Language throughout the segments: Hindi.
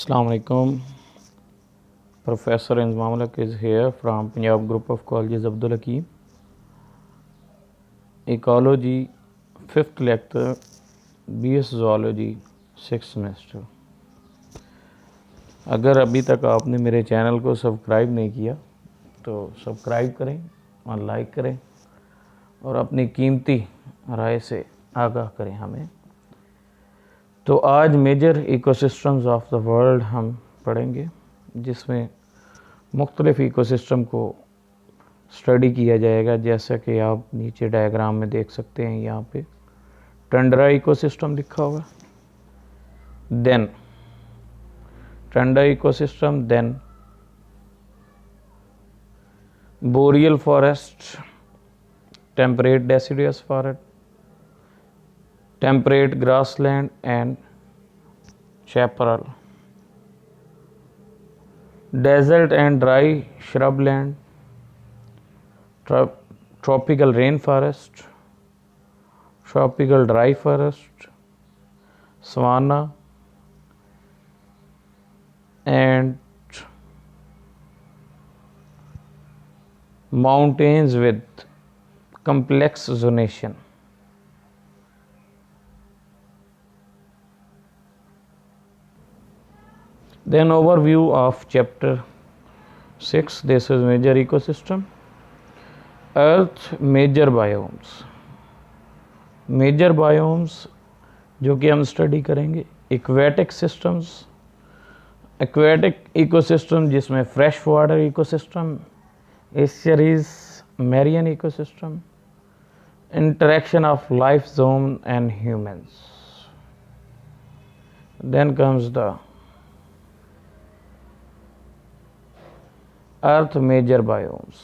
Assalamu alaikum. Professor Inzamam Ulaq is here from Punjab Group of Colleges Abdul Hakim. Ecology, 5th lecture, BS Zoology, 6th semester. अगर अभी तक आपने मेरे चैनल को सब्सक्राइब नहीं किया तो सब्सक्राइब करें और लाइक करें और अपनी कीमती राय से आगाह करें हमें। तो आज major ecosystems of the world हम पढ़ेंगे, जिसमें मुख्तलिफ इकोसिस्टम को स्टडी किया जाएगा। जैसा कि आप नीचे डायग्राम में देख सकते हैं, यहाँ पे टंड्रा इकोसिस्टम लिखा हुआ, then tundra ecosystem, then boreal forest, temperate deciduous forest, temperate grassland and chaparral, desert and dry shrubland, tropical rainforest, tropical dry forest, savanna, and mountains with complex zonation. Then overview of chapter 6. This is major ecosystem. Earth major biomes. Major biomes जो कि हम स्टडी करेंगे, एक्वेटिक सिस्टम्स, एक्वेटिक इकोसिस्टम जिसमें fresh water ecosystem, estuaries, marine ecosystem, interaction of life zone and humans. Then comes the Earth major biomes.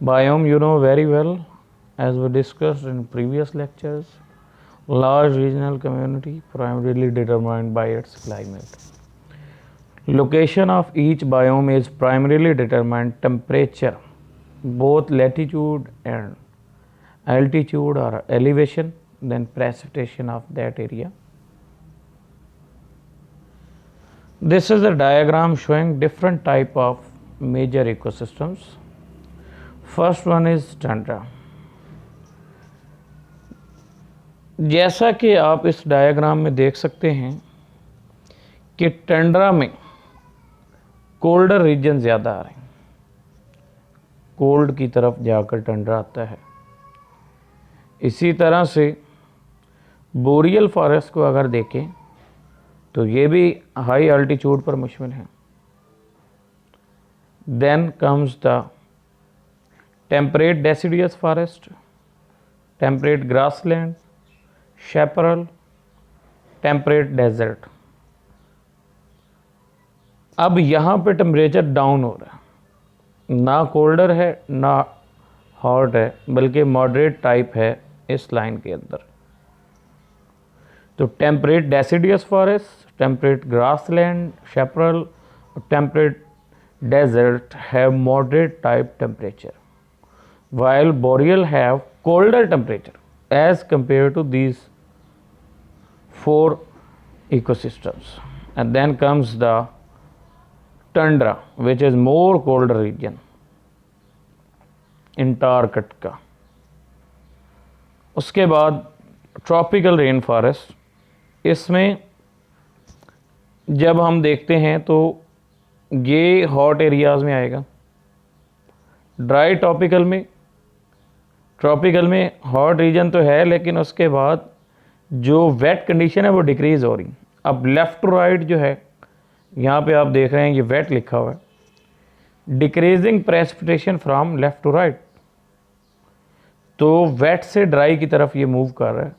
Biome you know very well, as we discussed in previous lectures. Large regional community primarily determined by its climate. Location of each biome is primarily determined temperature, both latitude and altitude or elevation, then precipitation of that area. This is a diagram showing different type of major ecosystems. First one is tundra. जैसा कि आप इस डायग्राम में देख सकते हैं कि टंड्रा में कोल्डर रीजन ज़्यादा आ रहे हैं, कोल्ड की तरफ जाकर टंड्रा आता है। इसी तरह से बोरियल फॉरेस्ट को अगर देखें तो ये भी हाई अल्टीट्यूड पर मुश्तमिल है। Then comes the temperate deciduous forest, temperate grassland, chaparral, temperate desert. अब यहाँ पे टेम्परेचर डाउन हो रहा है, ना कोल्डर है ना हॉट है, बल्कि मॉडरेट टाइप है इस लाइन के अंदर। तो temperate deciduous forest, temperate grassland, chaparral, temperate desert have moderate type temperature, while boreal have colder temperature as compared to these four ecosystems. And then comes the tundra, which is more colder region, Antarctica. उसके बाद ट्रॉपिकल रेन फॉरेस्ट, इसमें जब हम देखते हैं तो ये हॉट एरियाज़ में आएगा। ड्राई ट्रॉपिकल में हॉट रीजन तो है, लेकिन उसके बाद जो वेट कंडीशन है वो डिक्रीज़ हो रही। अब लेफ़्ट टू राइट जो है, यहाँ पे आप देख रहे हैं ये वेट लिखा हुआ है, decreasing precipitation from left to right. तो वेट से ड्राई की तरफ ये मूव कर रहा है।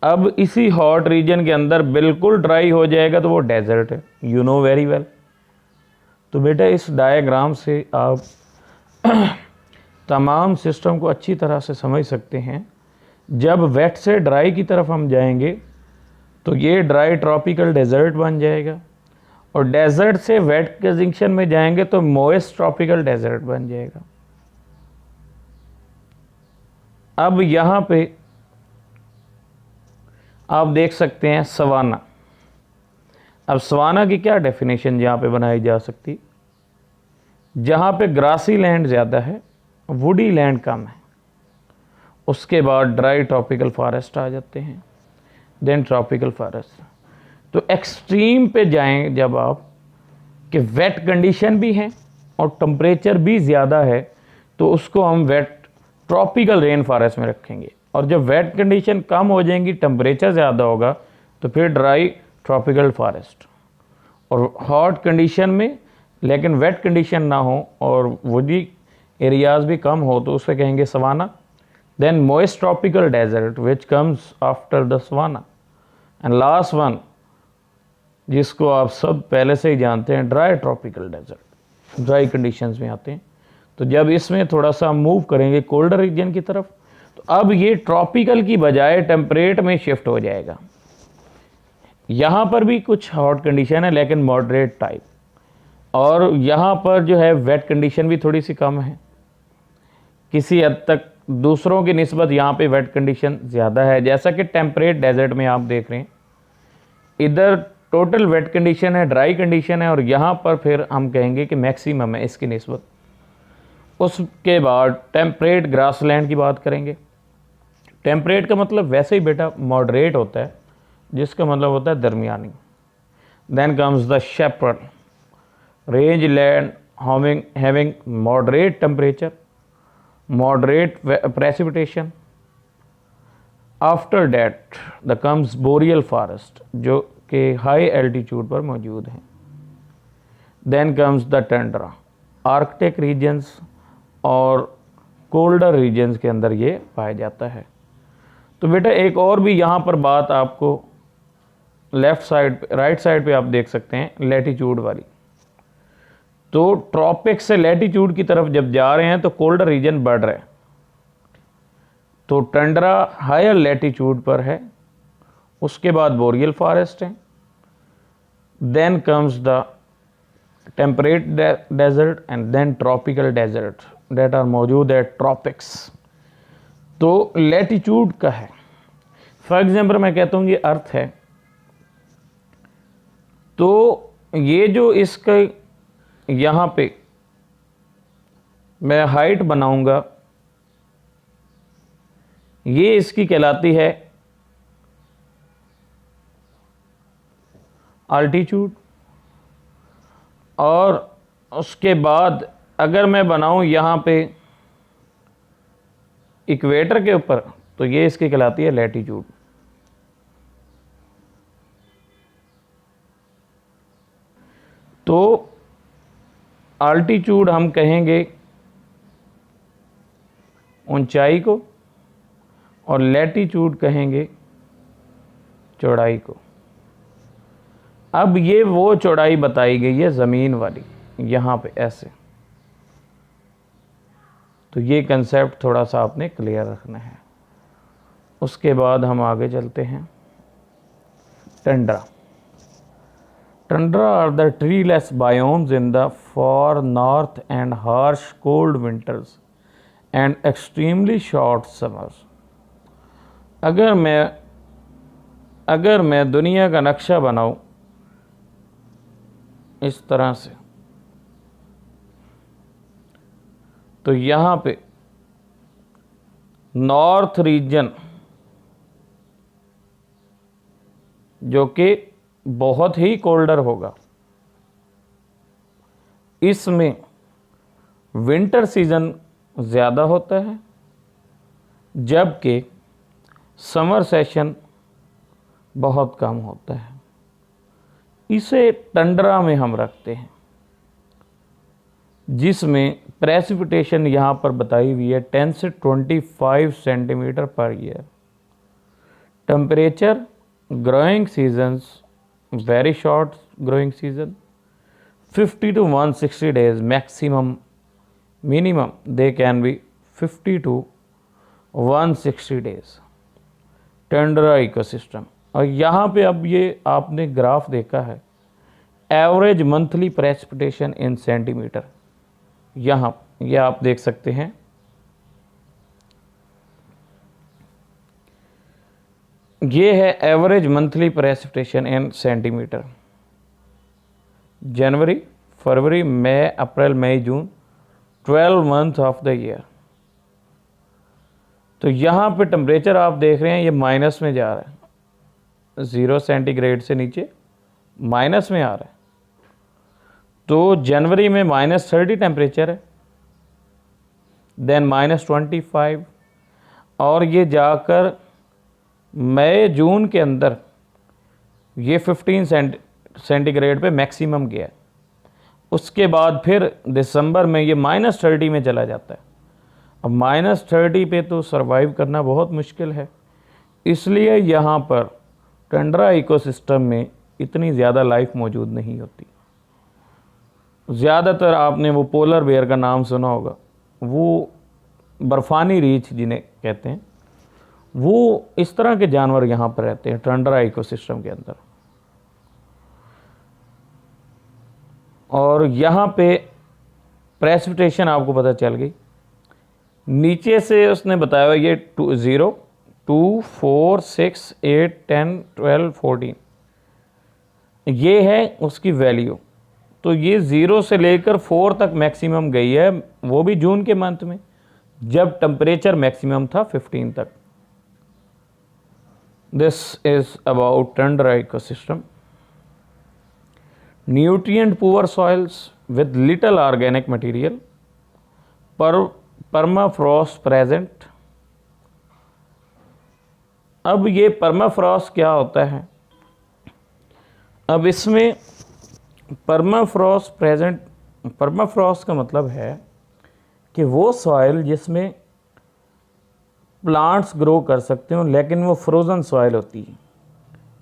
अब इसी हॉट रीजन के अंदर बिल्कुल ड्राई हो जाएगा तो वो डेजर्ट है, यू नो वेरी वेल। तो बेटा इस डायग्राम से आप तमाम सिस्टम को अच्छी तरह से समझ सकते हैं। जब वेट से ड्राई की तरफ हम जाएंगे तो ये ड्राई ट्रॉपिकल डेजर्ट बन जाएगा, और डेजर्ट से वेट के जंक्शन में जाएंगे तो मोइस्ट ट्रॉपिकल डेजर्ट बन जाएगा। अब यहाँ पे आप देख सकते हैं सवाना। अब सवाना की क्या डेफिनेशन यहाँ पे बनाई जा सकती, जहाँ पे ग्रासी लैंड ज़्यादा है, वुडी लैंड कम है, उसके बाद ड्राई ट्रॉपिकल फॉरेस्ट आ जाते हैं, देन ट्रॉपिकल फॉरेस्ट। तो एक्सट्रीम पे जाएं जब आप कि वेट कंडीशन भी है और टेम्परेचर भी ज़्यादा है, तो उसको हम वेट ट्रॉपिकल रेन फॉरेस्ट में रखेंगे। और जब वेट कंडीशन कम हो जाएंगी, टेम्परेचर ज़्यादा होगा, तो फिर ड्राई ट्रॉपिकल फॉरेस्ट। और हॉट कंडीशन में लेकिन वेट कंडीशन ना हो और वुडी एरियाज़ भी कम हो, तो उसे कहेंगे savanna. Then moist tropical desert which comes after the savanna. And last one, जिसको आप सब पहले से ही जानते हैं, dry tropical desert, dry conditions में आते हैं। तो जब इसमें थोड़ा सा मूव करेंगे कोल्डर रीजन की तरफ, तो अब ये ट्रॉपिकल की बजाय टेम्परेट में शिफ्ट हो जाएगा। यहाँ पर भी कुछ हॉट कंडीशन है लेकिन मॉडरेट टाइप, और यहाँ पर जो है वेट कंडीशन भी थोड़ी सी कम है, किसी हद तक दूसरों की निस्बत यहाँ पे वेट कंडीशन ज़्यादा है। जैसा कि टेम्परेट डेजर्ट में आप देख रहे हैं, इधर टोटल वेट कंडीशन है, ड्राई कंडीशन है, और यहाँ पर फिर हम कहेंगे कि मैक्सिमम है इसकी निस्बत। उसके बाद टेम्परेट ग्रासलैंड की बात करेंगे। टेम्परेट का मतलब वैसे ही बेटा मॉडरेट होता है, जिसका मतलब होता है दरमियानी। Then comes the chaparral range land having moderate temperature, moderate precipitation. After that the comes boreal forest, जो कि हाई एल्टीट्यूड पर मौजूद हैं। Then comes the tundra, arctic regions और कोल्डर रीजन्स के अंदर ये पाया जाता है। तो बेटा एक और भी यहाँ पर बात आपको लेफ़्ट साइड पे, राइट साइड पे आप देख सकते हैं, लैटीट्यूड वाली। तो ट्रॉपिक से लैटीट्यूड की तरफ जब जा रहे हैं तो कोल्डर रीजन बढ़ रहे हैं, तो टंड्रा हायर लैटीट्यूड पर है, उसके बाद बोरियल फॉरेस्ट है, then comes the temperate desert and then tropical desert that are मौजूद है ट्रॉपिक्स। तो लैटीट्यूड का है, फॉर एग्जाम्पल मैं कहता हूँ ये अर्थ है, तो ये जो इसका यहाँ पे मैं हाइट बनाऊंगा, ये इसकी कहलाती है अल्टीट्यूड। और उसके बाद अगर मैं बनाऊं यहाँ पे इक्वेटर के ऊपर, तो ये इसकी कहलाती है लैटीट्यूड। तो अल्टीट्यूड हम कहेंगे ऊंचाई को, और लैटीट्यूड कहेंगे चौड़ाई को। अब ये वो चौड़ाई बताई गई है ज़मीन वाली, यहाँ पे ऐसे। तो ये कंसेप्ट थोड़ा सा आपने क्लियर रखना है। उसके बाद हम आगे चलते हैं। Tundra. Tundra are the treeless biomes in the far north and harsh cold winters and extremely short summers. अगर मैं दुनिया का नक्शा बनाऊं इस तरह से, तो यहाँ पे नॉर्थ रीजन जो कि बहुत ही कोल्डर होगा, इसमें विंटर सीजन ज़्यादा होता है, जबकि समर सेशन बहुत कम होता है। इसे टंड्रा में हम रखते हैं, जिसमें प्रेसिपिटेशन यहाँ पर बताई हुई है 10 से 25 सेंटीमीटर पर year. Temperature growing seasons very short growing season 50 to 160 days maximum, minimum they can be 50 to 160 days। Tundra ecosystem. और यहाँ पे अब ये आपने ग्राफ देखा है, average monthly precipitation in centimetre, यहाँ ये आप देख सकते हैं। ये है average monthly precipitation in centimetre. जनवरी, फरवरी, मई, अप्रैल, मई, जून, 12 मंथ ऑफ द ईयर। तो यहाँ पे टेम्परेचर आप देख रहे हैं ये माइनस में जा रहा है, 0 सेंटीग्रेड से नीचे माइनस में आ रहा है। तो जनवरी में -30 टेम्परेचर है, देन -25, और ये जाकर मई जून के अंदर ये 15 सेंटीग्रेड पे मैक्सिमम गया। उसके बाद फिर दिसंबर में ये -30 में चला जाता है। अब -30 पे तो सरवाइव करना बहुत मुश्किल है, इसलिए यहाँ पर टंड्रा इकोसिस्टम में इतनी ज़्यादा लाइफ मौजूद नहीं होती। ज़्यादातर आपने वो पोलर बेयर का नाम सुना होगा, वो बर्फ़ानी रीछ जिन्हें कहते हैं, वो इस तरह के जानवर यहाँ पर रहते हैं टंड्रा इकोसिस्टम के अंदर। और यहाँ पे प्रेसिपिटेशन आपको पता चल गई। नीचे से उसने बताया हुआ ये 0, 2, 4, 6, 8, 10, 12, 14 ये है उसकी वैल्यू। तो ये 0 से लेकर 4 तक मैक्सिमम गई है, वो भी जून के मंथ में जब टेम्परेचर मैक्सिमम था 15 तक। This is about Tundra ecosystem. Nutrient poor soils with little organic material, permafrost present। अब ये परमाफ्रॉस्ट क्या होता है? अब इसमें परमाफ्रॉस्ट प्रेजेंट, परमाफ्रॉस्ट का मतलब है कि वो सॉइल जिसमें प्लांट्स ग्रो कर सकते हो लेकिन वो फ्रोज़न सॉइल होती है,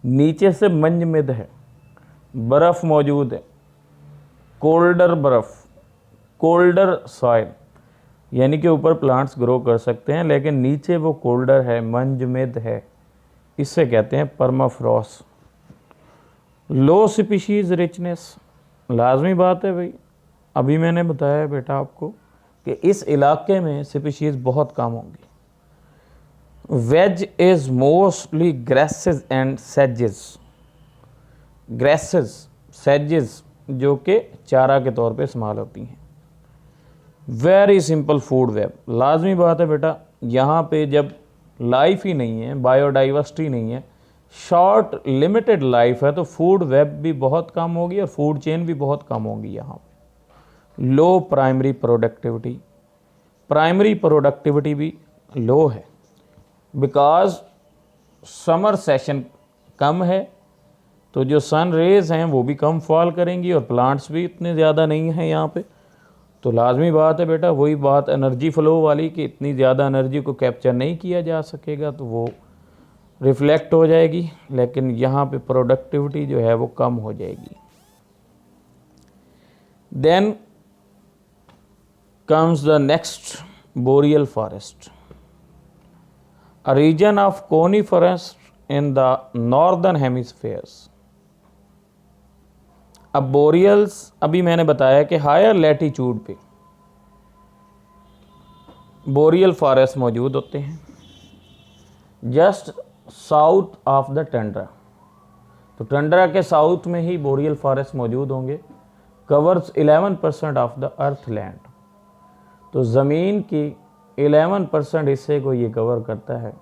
नीचे से मंजमिद है, बर्फ़ मौजूद है, कोल्डर बर्फ़, कोल्डर सॉइल, यानी कि ऊपर प्लांट्स ग्रो कर सकते हैं लेकिन नीचे वो कोल्डर है, मंजमिद है, इससे कहते हैं परमाफ्रॉस्ट। लो स्पीशीज़ रिचनेस, लाजमी बात है भाई, अभी मैंने बताया बेटा आपको कि इस इलाके में स्पीशीज़ बहुत कम होंगी। Veg is mostly graces and sages, graces, sages जो कि चारा के तौर पे इस्तेमाल होती हैं। वेरी सिंपल फूड वेब, लाजमी बात है बेटा, यहाँ पे जब लाइफ ही नहीं है, बायोडाइवर्सिटी नहीं है, शॉर्ट लिमिटेड लाइफ है, तो फूड वेब भी बहुत कम होगी और फूड चेन भी बहुत कम होगी यहाँ पे। लो प्राइमरी प्रोडक्टिविटी, प्राइमरी प्रोडक्टिविटी भी लो है बिकॉज समर सेशन कम है, तो जो सन रेज़ हैं वो भी कम फॉल करेंगी और प्लांट्स भी इतने ज़्यादा नहीं हैं यहाँ पे। तो लाजमी बात है बेटा, वही बात एनर्जी फ़्लो वाली कि इतनी ज़्यादा एनर्जी को कैप्चर नहीं किया जा सकेगा तो वो रिफ्लेक्ट हो जाएगी, लेकिन यहाँ पे प्रोडक्टिविटी जो है वो कम हो जाएगी। Then comes the next, boreal forest, a region of coniferous in the northern hemispheres. अब बोरियल्स, अभी मैंने बताया कि हायर लैटीट्यूड पे बोरियल फॉरेस्ट मौजूद होते हैं, just south of the tundra. तो टंड्रा के साउथ में ही बोरियल फॉरेस्ट मौजूद होंगे। Covers 11% of the earth land, तो ज़मीन की 11% हिस्से को ये कवर करता है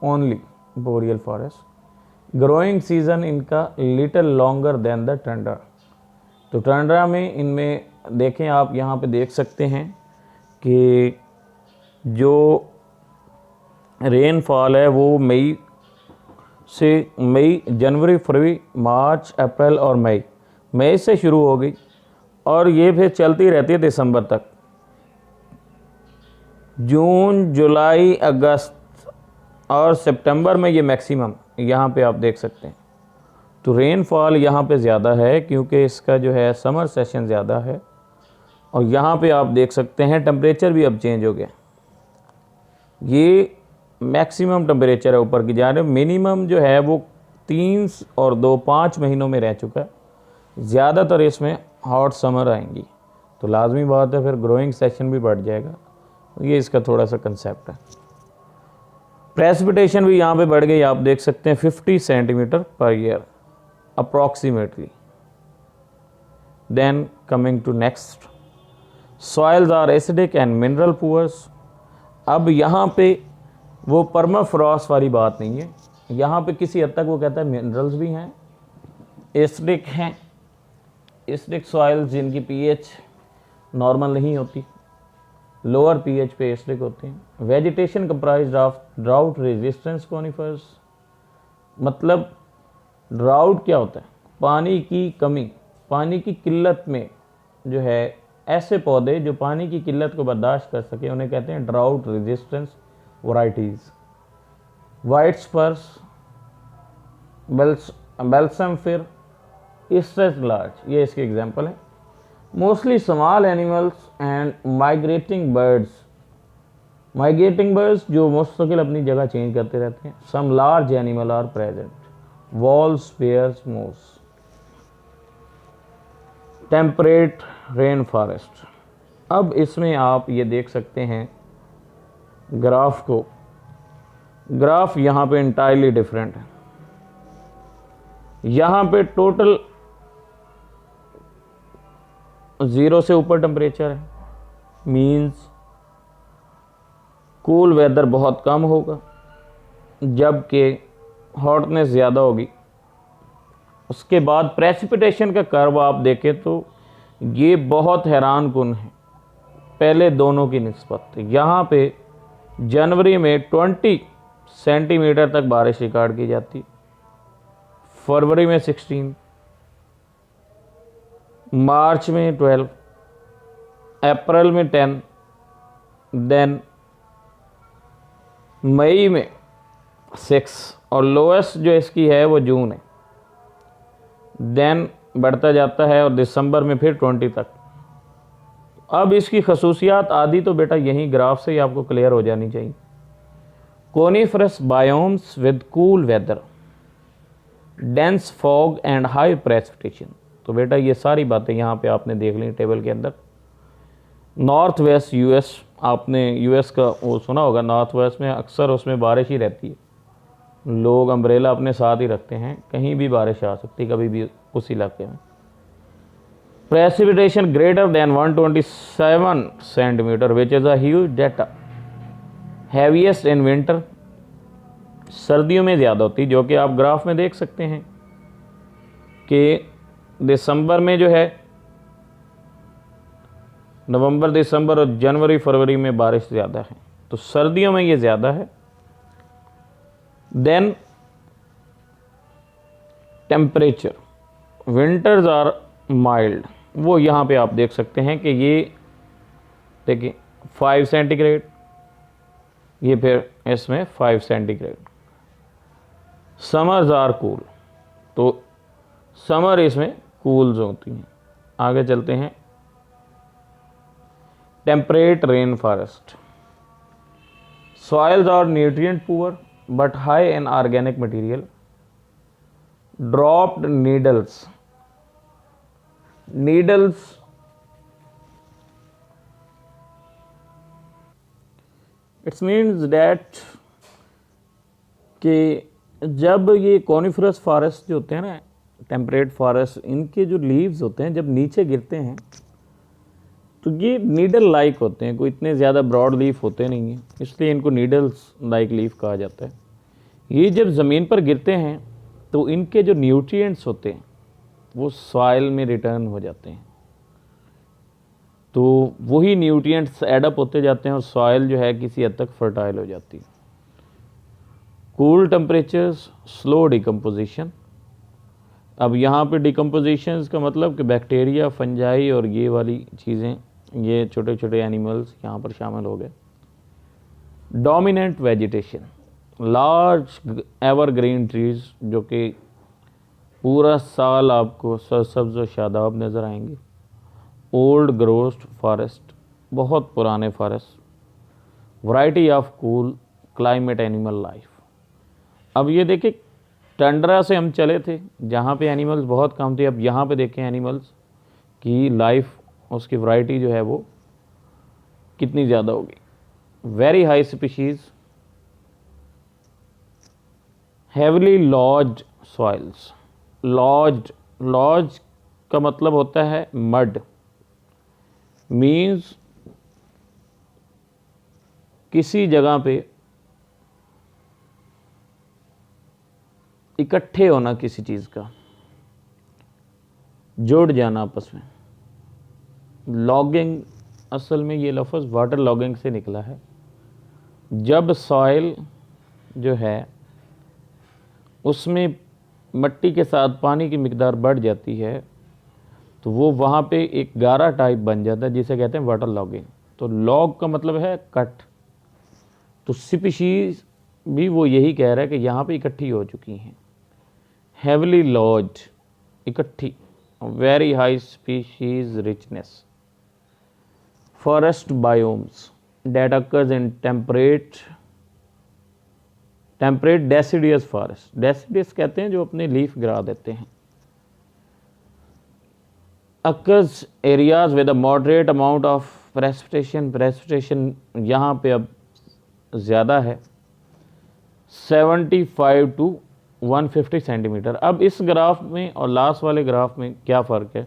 only boreal forest. Growing season इनका little longer than the tundra. तो टंड्रा में इनमें देखें आप, यहाँ पे देख सकते हैं कि जो रेनफॉल है वो मई, जनवरी, फरवरी, मार्च, अप्रैल और मई से शुरू हो गई और ये फिर चलती रहती है दिसंबर तक। जून, जुलाई, अगस्त और सितंबर में ये मैक्सिमम यहाँ पे आप देख सकते हैं। तो रेनफॉल यहाँ पे ज़्यादा है क्योंकि इसका जो है समर सेशन ज़्यादा है। और यहाँ पे आप देख सकते हैं टेम्परेचर भी अब चेंज हो गया, ये मैक्सिमम टेम्परेचर है ऊपर की जानिब, मिनिमम जो है वो 3 और 2 5 महीनों में रह चुका है। ज़्यादातर इसमें हॉट समर आएंगी, तो लाजमी बात है फिर ग्रोइंग सेशन भी बढ़ जाएगा। ये इसका थोड़ा सा कंसेप्ट है। प्रेसिपिटेशन भी यहाँ पे बढ़ गई, आप देख सकते हैं 50 सेंटीमीटर पर year approximately. Then coming to next, soils are acidic and mineral poors. अब यहाँ पे वो परमाफ्रॉस्ट वाली बात नहीं है, यहाँ पे किसी हद तक वो कहता है मिनरल्स भी हैं, एसिडिक हैं, एसिडिक सॉइल्स जिनकी पीएच नॉर्मल नहीं होती, लोअर पीएच पे एसिडिक होते हैं। Vegetation comprised of drought resistance conifers, मतलब ड्राउट क्या होता है, पानी की कमी, पानी की किल्लत में जो है ऐसे पौधे जो पानी की किल्लत को बर्दाश्त कर सके उन्हें कहते हैं drought resistance varieties. White spruce, balsam fir, stress large, ये इसके एग्जाम्पल है। Mostly small animals and migrating birds, migrating birds जो मुस्तकिल अपनी जगह चेंज करते रहते हैं। Some large animal are present, wolves, bears, moose. Temperate rain forest, अब इसमें आप ये देख सकते हैं ग्राफ को, ग्राफ यहाँ पे इंटायरली डिफरेंट है। यहाँ पे टोटल 0 से ऊपर टेम्परेचर है, मीन्स कूल वेदर बहुत कम होगा, जबकि हॉटनेस ज़्यादा होगी। उसके बाद प्रेसिपिटेशन का कर्व आप देखें तो ये बहुत हैरान कुन है पहले दोनों की निस्बत। यहाँ पे जनवरी में 20 सेंटीमीटर तक बारिश रिकॉर्ड की जाती, फरवरी में 16, मार्च में 12, अप्रैल में 10, देन मई में 6 और लोएस्ट जो इसकी है वो जून है, देन बढ़ता जाता है और दिसंबर में फिर 20 तक। अब इसकी खसूसियात आदि तो बेटा यहीं ग्राफ से ही आपको क्लियर हो जानी चाहिए। Coniferous biomes with cool weather, dense fog and high precipitation, तो बेटा ये सारी बातें यहाँ पे आपने देख ली टेबल के अंदर। नॉर्थ वेस्ट यूएस, आपने यूएस का वो सुना होगा, नॉर्थ वेस्ट में अक्सर उसमें बारिश ही रहती है, लोग अम्ब्रेला अपने साथ ही रखते हैं, कहीं भी बारिश आ सकती कभी भी उस इलाके में। Precipitation greater than 127 centimetre which is a huge data, heaviest in winter, सर्दियों में ज़्यादा होती, जो कि आप ग्राफ में देख सकते हैं कि दिसंबर में जो है, नवंबर दिसंबर और जनवरी फरवरी में बारिश ज़्यादा है, तो सर्दियों में ये ज़्यादा है। Then temperature, winters are mild, वो यहाँ पे आप देख सकते हैं कि ये देखिए 5 सेंटीग्रेड, ये फिर इसमें 5 सेंटीग्रेड। समर्स आर कूल, तो समर इसमें कूल्स होती हैं। आगे चलते हैं, temperate rain forest, soils are nutrient poor but high in organic material, dropped needles, needles it's means that कि जब ये कॉनिफरस फॉरेस्ट जो होते हैं ना, टेम्परेट फॉरेस्ट, इनके जो लीव्स होते हैं जब नीचे गिरते हैं तो ये नीडल लाइक होते हैं, कोई इतने ज़्यादा ब्रॉड लीफ होते नहीं हैं, इसलिए इनको नीडल्स लाइक लीफ कहा जाता है। ये जब ज़मीन पर गिरते हैं तो इनके जो न्यूट्रिएंट्स होते हैं वो सॉइल में रिटर्न हो जाते हैं, तो वही न्यूट्रिएंट्स एडअप होते जाते हैं और सॉइल जो है किसी हद तक फर्टाइल हो जाती है। कूल टेम्परेचर्स स्लो डिकम्पोजिशन, अब यहाँ पे डिकम्पोजिशन का मतलब कि बैक्टीरिया, फंजाई और ये वाली चीज़ें, ये छोटे छोटे एनिमल्स यहाँ पर शामिल हो गए। Dominant vegetation, large evergreen trees जो कि पूरा साल आपको सरसब्ज और शादाब नज़र आएंगे। ओल्ड ग्रोस्ट फॉरेस्ट, बहुत पुराने forest. Variety of cool climate animal life, अब ये देखिए टंड्रा से हम चले थे जहाँ पे एनिमल्स बहुत कम थे, अब यहाँ पे देखें एनिमल्स की लाइफ, उसकी वैरायटी जो है वो कितनी ज़्यादा होगी। Very high species, heavily lodged soils, lodged का मतलब होता है मड, मीन्स किसी जगह पे इकट्ठे होना किसी चीज़ का, जुड़ जाना आपस में। लॉगिंग, असल में ये लफ्ज़ वाटर लॉगिंग से निकला है। जब सॉइल जो है उसमें मिट्टी के साथ पानी की मिकदार बढ़ जाती है तो वो वहाँ पे एक गारा टाइप बन जाता है जिसे कहते हैं वाटर लॉगिंग। तो लॉग का मतलब है कट। तो स्पीशीज भी वो यही कह रहा है कि यहाँ पे इकट्ठी हो चुकी हैं, हेवली लॉज्ड, इकट्ठी, very high species richness. Forest biomes that occurs in temperate deciduous forest। deciduous कहते हैं जो अपने लीफ गिरा देते हैं। occurs areas with a moderate amount of precipitation यहाँ पे अब ज़्यादा है, 75 to 150 सेंटीमीटर। अब इस ग्राफ में और लास्ट वाले ग्राफ में क्या फ़र्क है,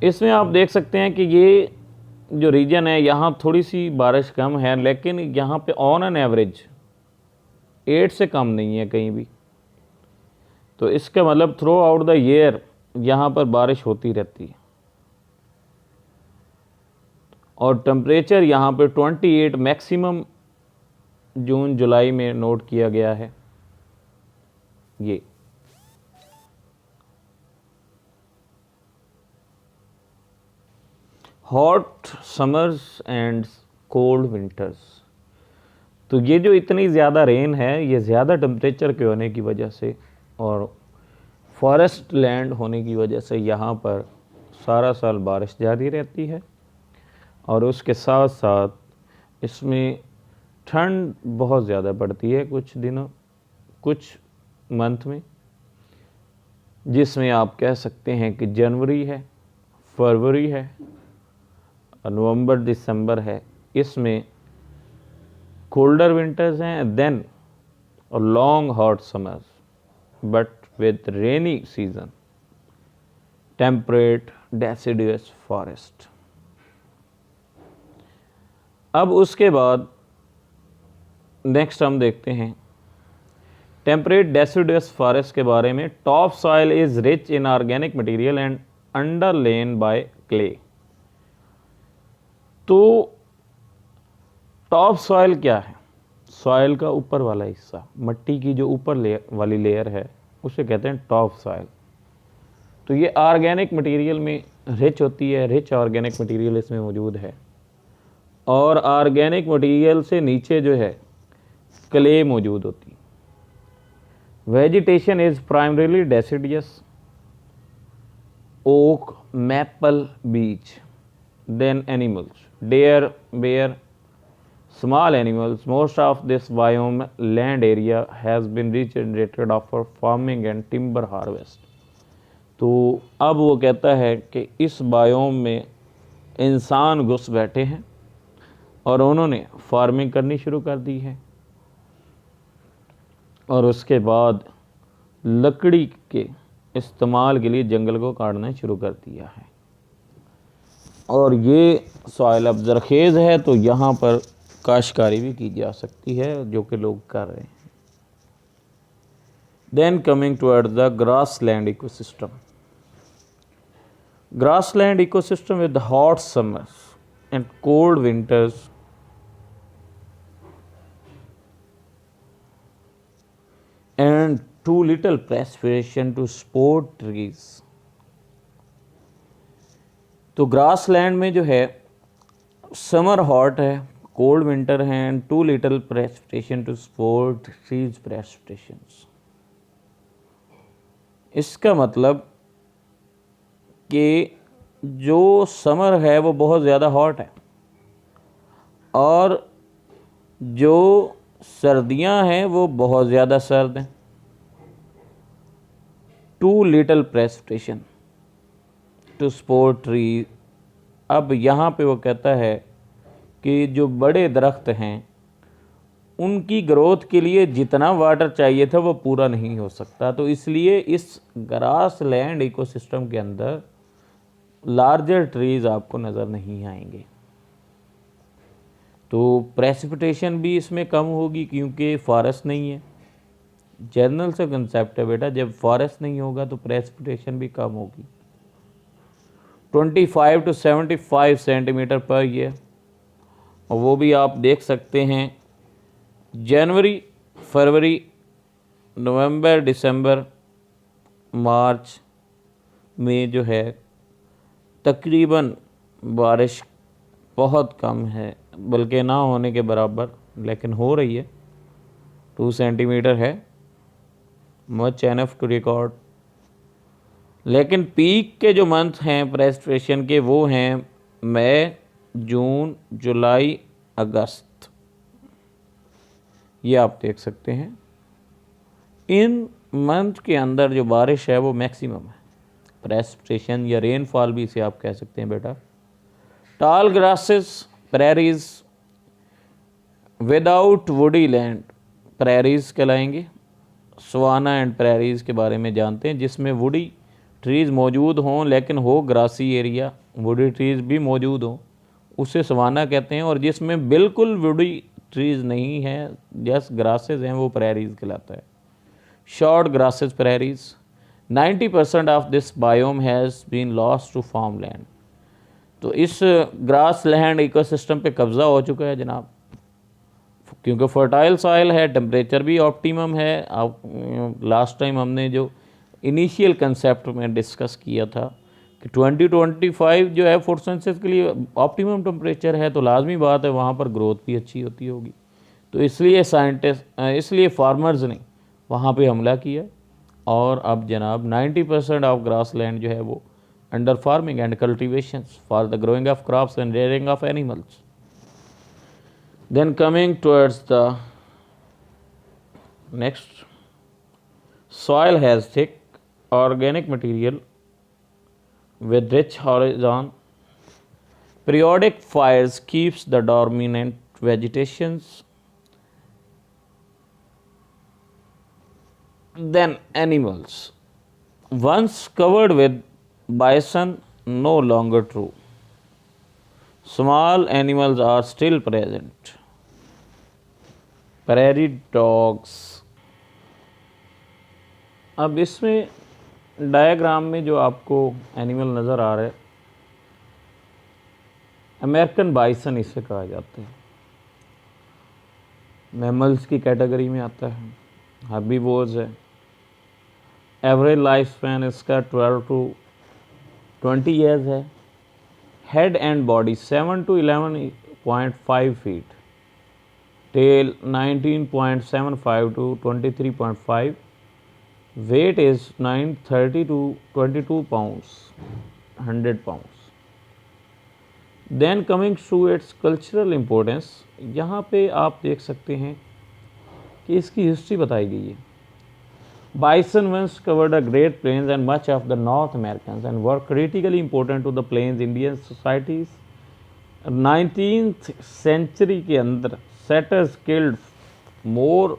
इसमें आप देख सकते हैं कि ये जो रीजन है यहाँ थोड़ी सी बारिश कम है, लेकिन यहाँ पे ऑन एन एवरेज 8 से कम नहीं है कहीं भी। तो इसका मतलब थ्रू आउट द ईयर यहाँ पर बारिश होती रहती है। और टेम्परेचर यहाँ पे 28 मैक्सिमम जून जुलाई में नोट किया गया है। ये hot summers and cold winters. तो ये जो इतनी ज़्यादा रेन है ये ज़्यादा टेम्परेचर के होने की वजह से और फॉरेस्ट लैंड होने की वजह से यहाँ पर सारा साल बारिश जारी रहती है। और उसके साथ साथ इसमें ठंड बहुत ज़्यादा पड़ती है कुछ दिनों, कुछ मंथ में, जिसमें आप कह सकते हैं कि जनवरी है, फरवरी है, नवंबर दिसंबर है, इसमें कोल्डर विंटर्स हैं, then long hot summers but with rainy season, temperate deciduous forest. अब उसके बाद नेक्स्ट हम देखते हैं टेम्परेट डेसिडुअस फॉरेस्ट के बारे में। Top soil is rich in organic material and underlain by clay. तो टॉप सॉइल क्या है, सॉइल का ऊपर वाला हिस्सा, मिट्टी की जो ऊपर वाली लेयर है उसे कहते हैं टॉप सॉइल। तो ये ऑर्गेनिक मटेरियल में रिच होती है, रिच ऑर्गेनिक मटेरियल इसमें मौजूद है। और ऑर्गेनिक मटेरियल से नीचे जो है क्ले मौजूद होती है। Vegetation is primarily deciduous, oak, maple, beech. Then animals, deer, bear, small animals. Most of this biome land area has been regenerated after farming and timber harvest। तो अब वो कहता है कि इस बायोम में इंसान घुस बैठे हैं और उन्होंने फार्मिंग करनी शुरू कर दी है और उसके बाद लकड़ी के इस्तेमाल के लिए जंगल को काटना शुरू कर दिया है। और ये सॉइल अब ज़रखेज़ है तो यहाँ पर काश्तकारी भी की जा सकती है जो कि लोग कर रहे हैं। Then coming toward the grassland ecosystem. Grassland ecosystem with hot summers and cold winters and too little precipitation to support trees। तो ग्रासलैंड में जो है समर हॉट है, कोल्ड विंटर है and too little precipitation to support trees precipitations. इसका मतलब कि जो समर है वो बहुत ज़्यादा हॉट है और जो सर्दियां हैं वो बहुत ज़्यादा सर्द हैं। Too little precipitation to support tree. अब यहाँ पे वो कहता है कि जो बड़े दरख्त हैं उनकी ग्रोथ के लिए जितना वाटर चाहिए था वो पूरा नहीं हो सकता। तो इसलिए इस ग्रास लैंड इकोसिस्टम के अंदर लार्जर ट्रीज आपको नज़र नहीं आएंगे। तो प्रेसिपिटेशन भी इसमें कम होगी क्योंकि फॉरेस्ट नहीं है। जनरल से कंसेप्ट है बेटा, जब फॉरेस्ट नहीं होगा तो प्रेसिपिटेशन भी कम होगी। 25 to 75 सेंटीमीटर पर ईयर, और वो भी आप देख सकते हैं जनवरी, फरवरी, नवंबर, दिसंबर, मार्च में जो है तकरीबन बारिश बहुत कम है, बल्कि ना होने के बराबर, लेकिन हो रही है। 2 सेंटीमीटर है, मच एनफ टू रिकॉर्ड। लेकिन पीक के जो मंथ हैं प्रेसिपिटेशन के वो हैं मई, जून, जुलाई, अगस्त। ये आप देख सकते हैं इन मंथ के अंदर जो बारिश है वो मैक्सिमम है। प्रेसिपिटेशन या रेनफॉल भी इसे आप कह सकते हैं बेटा। Tall grasses, prairies without woody land prairies कहलाएंगे। सवाना एंड प्रेरीज के बारे में जानते हैं, जिसमें वुडी ट्रीज़ मौजूद हों लेकिन हो ग्रासी एरिया, वुडी ट्रीज़ भी मौजूद हों, उसे सवाना कहते हैं। और जिसमें बिल्कुल वुडी ट्रीज़ नहीं हैं, जस्ट ग्रासेस हैं, वो प्रेरीज कहलाता है। Short grasses prairies, 90% of this biome has been lost to farm land. तो इस ग्रास लैंड इकोसिस्टम पे कब्ज़ा हो चुका है जनाब, क्योंकि फर्टाइल सॉइल है, टेम्परेचर भी ऑप्टिमम है। आप लास्ट टाइम हमने जो इनिशियल कंसेप्ट में डिस्कस किया था कि 2025 जो है फोटोसिंथेसिस के लिए ऑप्टिमम टेम्परेचर है, तो लाजमी बात है वहाँ पर ग्रोथ भी अच्छी होती होगी। तो इसलिए फार्मर्स ने वहाँ पे हमला किया, और अब जनाब 90% ऑफ ग्रास लैंड जो है वो under farming and cultivations for the growing of crops and rearing of animals. Then coming towards the next, soil has thick organic material with rich horizon. Periodic fires keeps the dominant vegetations. Then animals, once covered with bison, no longer true. Small animals are still present. Prairie dogs. अब इसमें डायग्राम में जो आपको एनिमल नज़र आ रहा है, अमेरिकन बाइसन इसे कहा जाता है, मैमल्स की कैटेगरी में आता है, हर्बीवोर्स है। एवरेज लाइफ स्पैन इसका 12 to 20 ईयर्स है। Head and body 7 to 11.5 feet, tail 19.75 to 23.5, weight is 930 to 22 pounds, 100 pounds. Then coming to its cultural importance, यहाँ पे आप देख सकते हैं कि इसकी हिस्ट्री बताई गई है। Bison once covered a great plains and much of the North Americans and were critically important to the plains Indian societies. 19th century के अंदर settlers killed more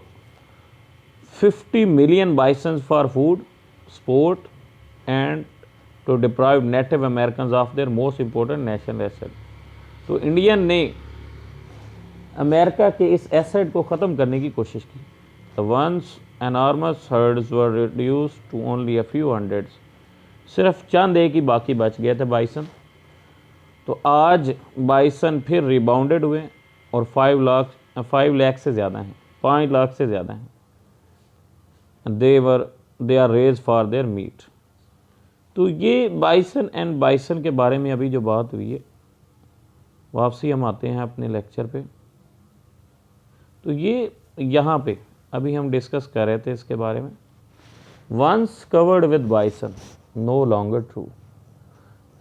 50 million bisons for food, sport and to deprive Native Americans of their most important national asset. तो इंडियन ने अमेरिका के इस एसेट को ख़त्म करने की कोशिश की। The once enormous herds were reduced to only a few hundreds. सिर्फ चंद एक ही बाकी बच गए थे बाइसन। तो आज बाइसन फिर रिबाउंडेड हुए और 5 लाख से ज़्यादा हैं, 5 लाख से ज़्यादा हैं। They are raise for their meat. तो ये बाइसन एंड बाइसन के बारे में अभी जो बात हुई है, वापसी हम आते हैं अपने लेक्चर पे। तो ये यहाँ पे अभी हम डिस्कस कर रहे थे इसके बारे में। Once covered with bison no longer true,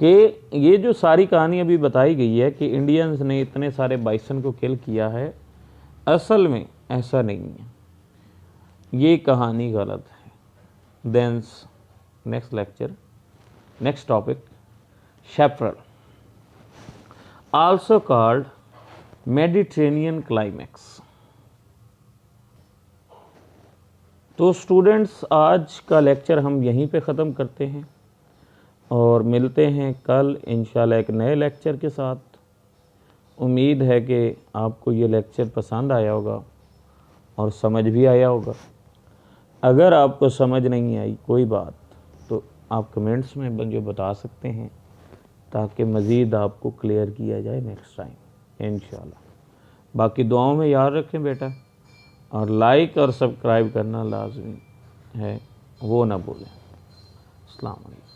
कि ये जो सारी कहानी अभी बताई गई है कि इंडियंस ने इतने सारे बाइसन को किल किया है, असल में ऐसा नहीं है, ये कहानी गलत है। Then next lecture, next topic, chaparral, also called Mediterranean climax. तो स्टूडेंट्स, आज का लेक्चर हम यहीं पे ख़त्म करते हैं और मिलते हैं कल इंशाल्लाह एक नए लेक्चर के साथ। उम्मीद है कि आपको ये लेक्चर पसंद आया होगा और समझ भी आया होगा। अगर आपको समझ नहीं आई कोई बात तो आप कमेंट्स में मुझे बता सकते हैं, ताकि मज़ीद आपको क्लियर किया जाए नेक्स्ट टाइम इंशाल्लाह। बाकी दुआओं में याद रखें बेटा, और लाइक और सब्सक्राइब करना लाजमी है, वो ना भूलें। अस्सलाम वालेकुम।